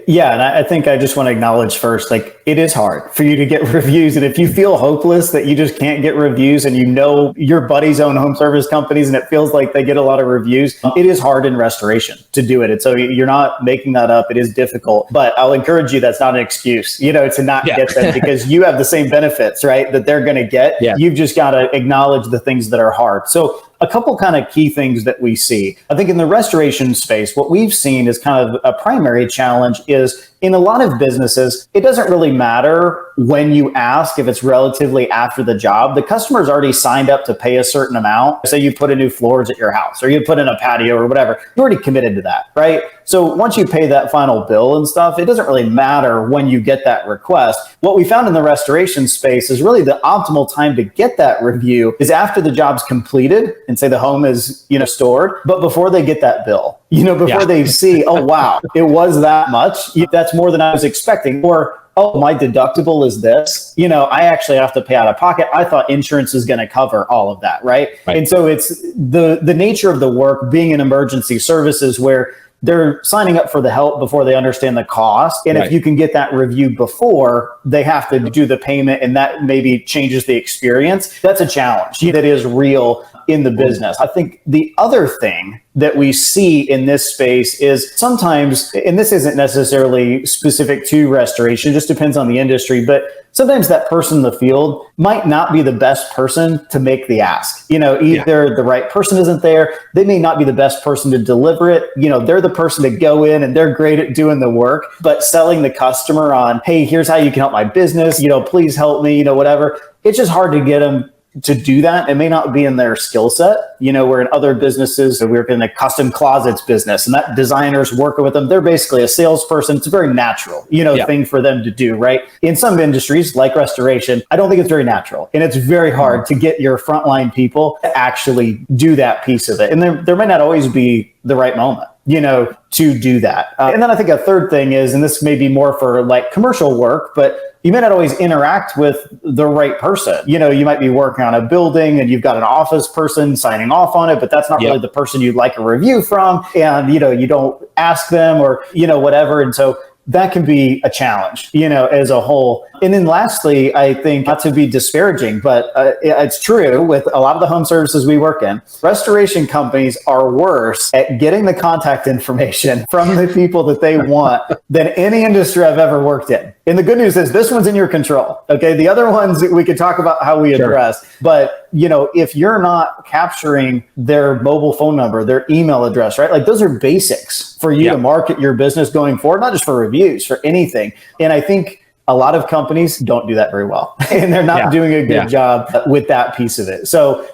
Yeah, and I think I just want to acknowledge first, like, it is hard for you to get reviews. And if you feel hopeless that you just can't get reviews and you know your buddies own home service companies and it feels like they get a lot of reviews, it is hard in restoration to do it. And so you're not making that up. It is difficult, but I'll encourage you, that's not an excuse, to not get them because you have the same benefits, right, that they're going to get. Yeah. You've just got to acknowledge the things that are hard. So a couple kind of key things that we see. I think in the restoration space, what we've seen is kind of a primary challenge is in a lot of businesses, it doesn't really matter when you ask if it's relatively after the job. The customer's already signed up to pay a certain amount. Say you put in new floors at your house or you put in a patio or whatever, you're already committed to that, right? So once you pay that final bill and stuff, it doesn't really matter when you get that request. What we found in the restoration space is really the optimal time to get that review is after the job's completed and say the home is, stored, but before they get that bill, before they see, oh, wow, it was that much. That's more than I was expecting. Or, oh, my deductible is this, I actually have to pay out of pocket. I thought insurance is going to cover all of that. Right. And so it's the nature of the work being in emergency services where they're signing up for the help before they understand the cost. And if you can get that review before they have to do the payment and that maybe changes the experience, that's a challenge that is real in the business. I think the other thing that we see in this space is sometimes, and this isn't necessarily specific to restoration, just depends on the industry, but sometimes that person in the field might not be the best person to make the ask. Either the right person isn't there, they may not be the best person to deliver it. They're the person to go in and they're great at doing the work, but selling the customer on, hey, here's how you can help my business, please help me, whatever. It's just hard to get them to do that. It may not be in their skill set, where in other businesses, we work in the custom closets business and that designers working with them, they're basically a salesperson. It's a very natural, thing for them to do, right? In some industries like restoration, I don't think it's very natural. And it's very hard to get your frontline people to actually do that piece of it. And there might not always be the right moment, to do that. And then I think a third thing is, and this may be more for like commercial work, but you may not always interact with the right person. You might be working on a building and you've got an office person signing off on it, but that's not really the person you'd like a review from. And, you don't ask them or, whatever. And so that can be a challenge, as a whole. And then lastly, I think, not to be disparaging, but it's true with a lot of the home services we work in, restoration companies are worse at getting the contact information from the people that they want than any industry I've ever worked in. And the good news is this one's in your control. Okay. The other ones we could talk about how we address, but if you're not capturing their mobile phone number, their email address, right? Like those are basics for you to market your business going forward, not just for reviews, for anything. And I think a lot of companies don't do that very well and they're not doing a good job with that piece of it. So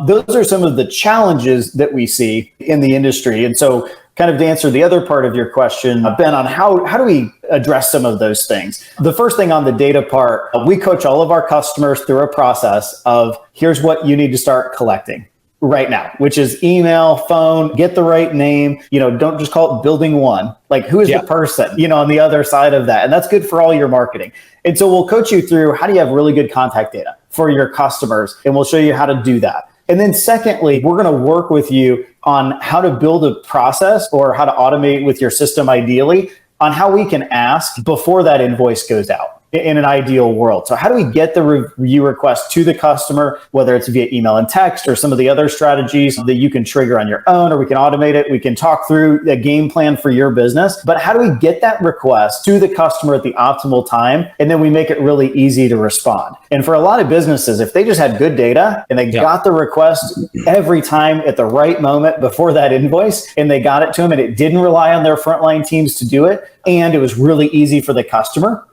those are some of the challenges that we see in the industry. And so kind of to answer the other part of your question, Ben, on how do we address some of those things? The first thing on the data part, we coach all of our customers through a process of here's what you need to start collecting right now, which is email, phone, get the right name, don't just call it building one. Like who is the person, on the other side of that? And that's good for all your marketing. And so we'll coach you through how do you have really good contact data for your customers? And we'll show you how to do that. And then secondly, we're going to work with you on how to build a process or how to automate with your system, ideally, on how we can ask before that invoice goes out in an ideal world. So how do we get the review request to the customer, whether it's via email and text or some of the other strategies that you can trigger on your own, or we can automate it. We can talk through a game plan for your business, but how do we get that request to the customer at the optimal time? And then we make it really easy to respond. And for a lot of businesses, if they just had good data and they got the request every time at the right moment before that invoice, and they got it to them and it didn't rely on their frontline teams to do it, and it was really easy for the customer,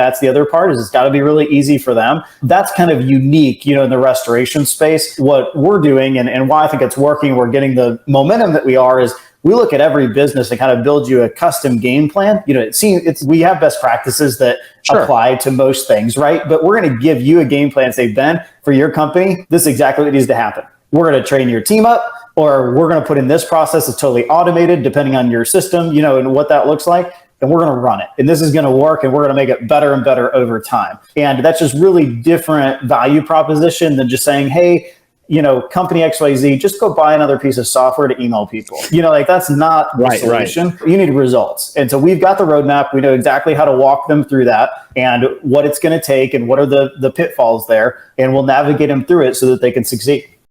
that's the other part, is it's got to be really easy for them. That's kind of unique, in the restoration space. What we're doing and why I think it's working, we're getting the momentum that we are, is we look at every business and kind of build you a custom game plan. We have best practices that apply to most things, right? But we're going to give you a game plan and say, Ben, for your company, this is exactly what needs to happen. We're going to train your team up, or we're going to put in this process that's totally automated depending on your system, and what that looks like. And we're going to run it. And this is going to work. And we're going to make it better and better over time. And that's just really different value proposition than just saying, hey, company XYZ, just go buy another piece of software to email people. Like that's not the solution. Right. You need results. And so we've got the roadmap. We know exactly how to walk them through that and what it's going to take and what are the pitfalls there. And we'll navigate them through it so that they can succeed.